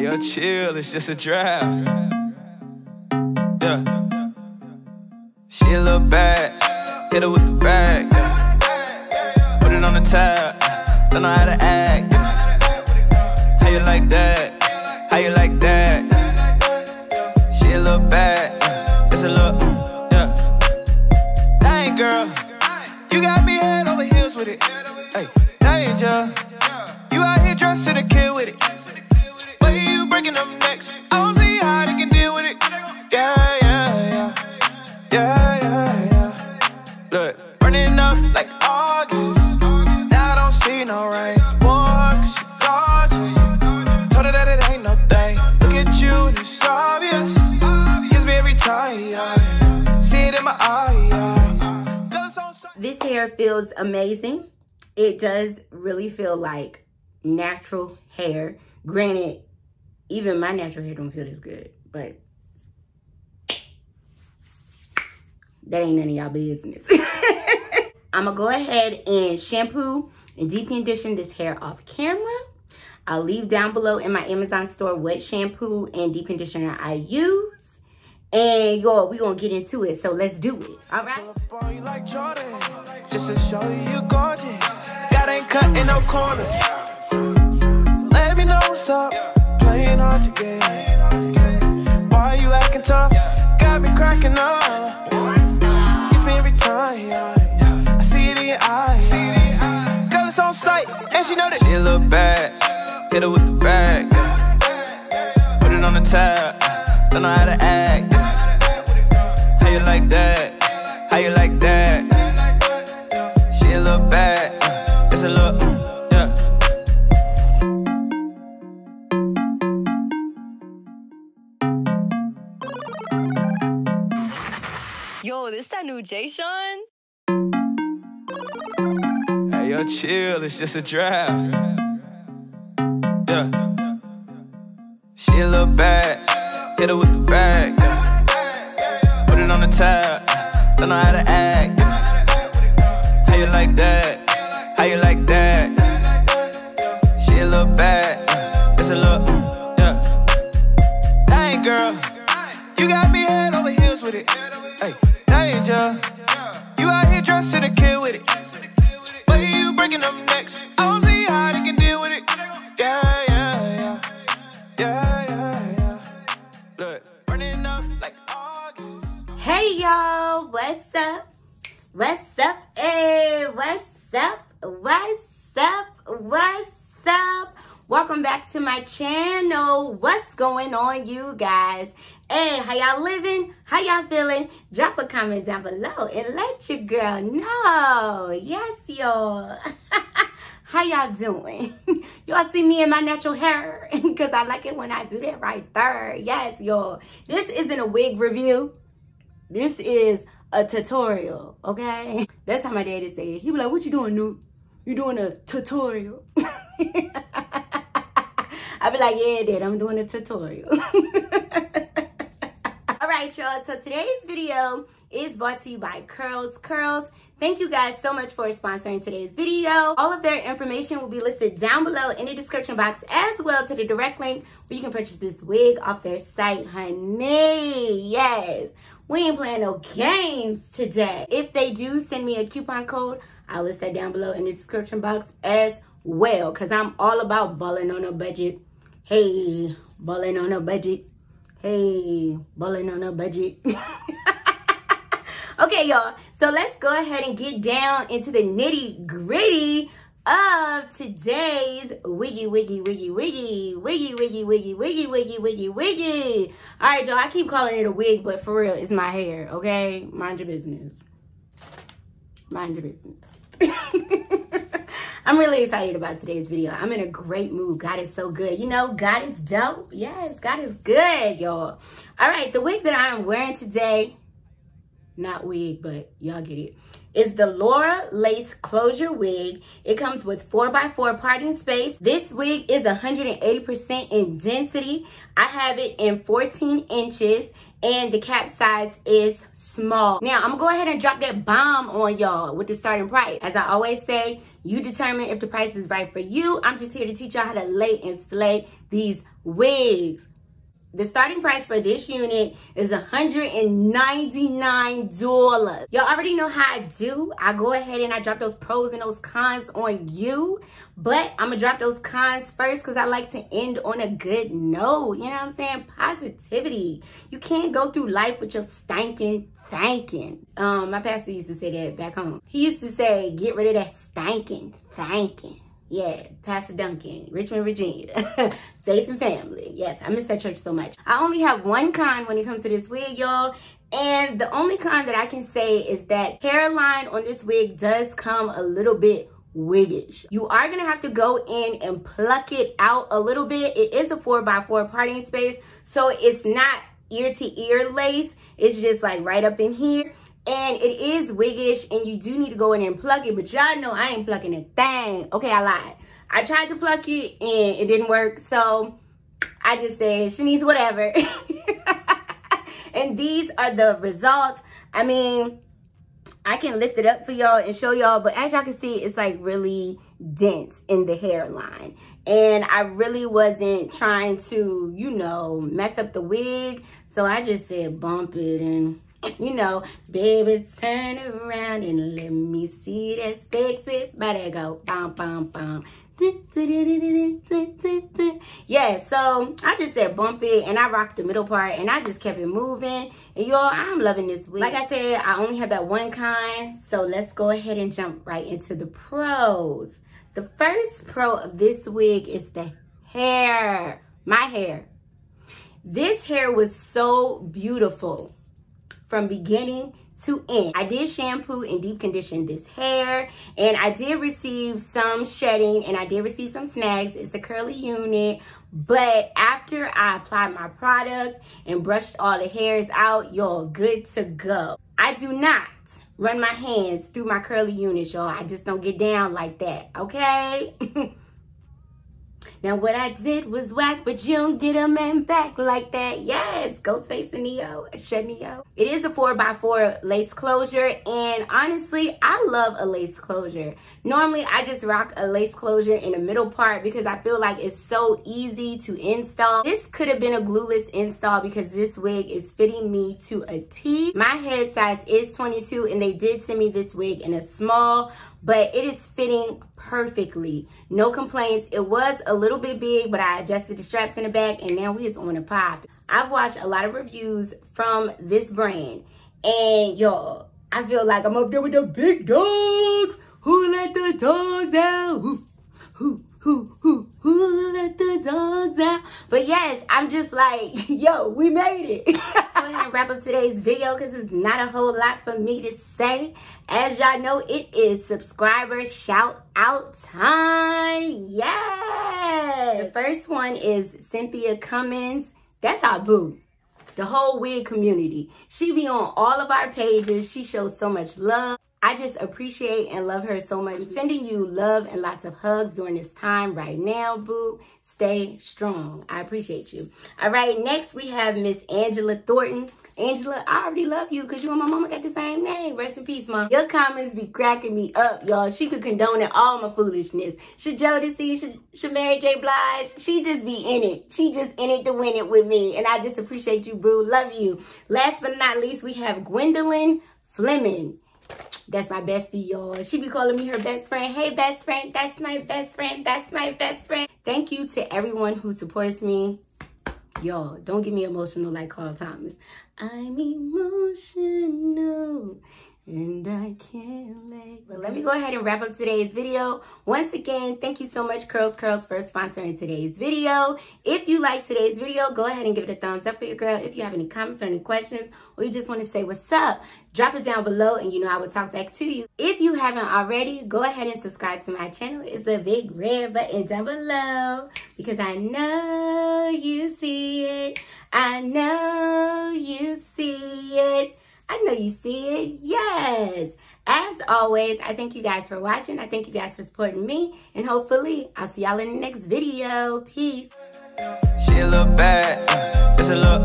yo, chill, it's just a draft. Yeah. She a little bad, hit her with the bag, yeah. Put it on the tab, don't know how to act, yeah. How you like that? How you like that? She a little bad, it's a little, yeah. Dang, girl, you got me head over heels with it. Hey, danger, you out here dressing a kid with it. Way you breaking them necks, I don't see how they can deal with it. Yeah, yeah, yeah, yeah, yeah, yeah. Look, burning up like August. Now I don't see no rain. Boy, 'cause she gorgeous. Told her that it ain't no thing. Look at you and it's obvious. Gives me every time, yeah. See it in my eye, yeah. This hair feels amazing. It does really feel like natural hair. Granted, even my natural hair don't feel this good, but that ain't none of y'all business. I'm gonna go ahead and shampoo and deep condition this hair off camera. I'll leave down below in my Amazon store what shampoo and deep conditioner I use. And y'all, we gonna get into it, so let's do it. All right? Like Jordan, just to show you gorgeous. God ain't cutting no corners. So let me know what's up. Playing hard to get. Why you acting tough? Got me cracking up. Gets me every time. I see it in your eyes. Girl, it's on sight, and she know that. She a little bad. Hit her with the bag. Yeah. Put it on the tab. Don't know how to act. Yeah. How you like that? How you like that? She a little bad, it's a little, yeah. Yo, this that new Jay Sean? Hey, yo, chill, it's just a draft. Yeah. She a little bad, hit her with the bag, yeah. Put it on the tab. Don't know how to act, yeah. How you like that? How you like that? She a little bad, it's a little, yeah. Dang, girl, you got me head over heels with it. Hey, danger, you out here dressing a kid with it. Way you breaking them necks, I don't see how they can deal with it. Yeah, yeah, yeah, yeah, yeah, yeah. Look, burning up like August. Hey y'all, what's up? What's up? Hey, what's up? What's up? What's up? Welcome back to my channel. What's going on, you guys? Hey, how y'all living? How y'all feeling? Drop a comment down below and let your girl know. Yes, y'all. How y'all doing? Y'all see me in my natural hair? Because I like it when I do that right there. Yes, y'all. This isn't a wig review. This is a tutorial, okay? That's how my daddy said it. He be like, what you doing, Nuke? You doing a tutorial? I be like, yeah, Dad, I'm doing a tutorial. All right, y'all. So today's video is brought to you by CurlsCurls. Thank you guys so much for sponsoring today's video. All of their information will be listed down below in the description box, as well to the direct link where you can purchase this wig off their site, honey. Yes. We ain't playing no games today. If they do send me a coupon code, I'll list that down below in the description box as well, because I'm all about balling on a budget. Hey, balling on a budget. Hey, balling on a budget. Okay, y'all. So let's go ahead and get down into the nitty gritty of today's wiggy. All right, y'all, I keep calling it a wig, but for real, it's my hair, okay? Mind your business. Mind your business. I'm really excited about today's video. I'm in a great mood. God is so good. You know, God is dope. Yes, God is good, y'all. All right, the wig that I am wearing today, not wig, but y'all get it, is the Lora Lace Closure Wig. It comes with 4x4 parting space. This wig is 180% in density. I have it in 14 inches and the cap size is small. Now, I'm gonna go ahead and drop that bomb on y'all with the starting price. As I always say, You determine if the price is right for you. I'm just here to teach y'all how to lay and slay these wigs. The starting price for this unit is $199. Y'all already know how I do. I go ahead and I drop those pros and those cons on you. But I'm going to drop those cons first because I like to end on a good note. You know what I'm saying? Positivity. You can't go through life with your stanking thanking. My pastor used to say that back home. He used to say, get rid of that stanking thanking. Yeah, Pastor Duncan, Richmond, Virginia. Faith and family. Yes, I miss that church so much. I only have one con when it comes to this wig, y'all. And the only con that I can say is that hairline on this wig does come a little bit wiggish. You are going to have to go in and pluck it out a little bit. It is a 4x4 parting space, so it's not ear to ear lace. It's just like right up in here. And it is wiggish, and you do need to go in and pluck it. But y'all know I ain't plucking a thing. Okay, I lied. I tried to pluck it, and it didn't work. So I just said, Shanise, whatever. And these are the results. I mean, I can lift it up for y'all and show y'all. But as y'all can see, it's like really dense in the hairline. And I really wasn't trying to, you know, mess up the wig. So I just said bump it and... You know, baby, turn around and let me see that sexy body go. Bum, bum, bum. Yeah, so I just said bump it and I rocked the middle part and I just kept it moving. And y'all, I'm loving this wig. Like I said, I only have that one kind. So let's go ahead and jump right into the pros. The first pro of this wig is the hair. My hair. This hair was so beautiful. From beginning to end. I did shampoo and deep condition this hair, and I did receive some shedding and I did receive some snags. It's a curly unit, but after I applied my product and brushed all the hairs out, y'all, good to go. I do not run my hands through my curly units, y'all. I just don't get down like that, okay? Now, what I did was whack, but you don't get a man back like that. Yes, Ghostface and Neo, Shed Neo. It is a 4x4 lace closure, and honestly, I love a lace closure. Normally, I just rock a lace closure in the middle part because I feel like it's so easy to install. This could have been a glueless install because this wig is fitting me to a T. My head size is 22, and they did send me this wig in a small, but it is fitting perfectly. No complaints. It was a little bit big, but I adjusted the straps in the back, and now we is on a pop. I've watched a lot of reviews from this brand, and y'all, I feel like I'm up there with the big dogs. Who let the dogs out? Who let the dogs out? But yes, I'm just like, yo, we made it. Go ahead and wrap up today's video because it's not a whole lot for me to say. As y'all know, it is subscriber shout out time. Yes. The first one is Cynthia Cummins. That's our boo. The whole wig community. She be on all of our pages. She shows so much love. I just appreciate and love her so much. I'm sending you love and lots of hugs during this time right now, boo. Stay strong. I appreciate you. All right, next we have Miss Angela Thornton. Angela, I already love you because you and my mama got the same name. Rest in peace, Mom. Your comments be cracking me up, y'all. She could condone all my foolishness. Should Jodeci, should Mary J. Blige. She just be in it. She just in it to win it with me. And I just appreciate you, boo. Love you. Last but not least, we have Gwendolyn Fleming. That's my bestie, y'all. She be calling me her best friend. Hey, best friend. That's my best friend. That's my best friend. Thank you to everyone who supports me. Y'all, don't get me emotional like Carl Thomas. I'm emotional and I can't let. But let me go ahead and wrap up today's video. Once again, thank you so much, CurlsCurls, for sponsoring today's video. If you like today's video, go ahead and give it a thumbs up for your girl. If you have any comments or any questions, or you just want to say what's up, drop it down below and you know I will talk back to you. If you haven't already, go ahead and subscribe to my channel. It's a big red button down below because I know you see it. I know you see it. I know you see it. Yes. As always, I thank you guys for watching. I thank you guys for supporting me. And hopefully, I'll see y'all in the next video. Peace. She a little bad. It's a little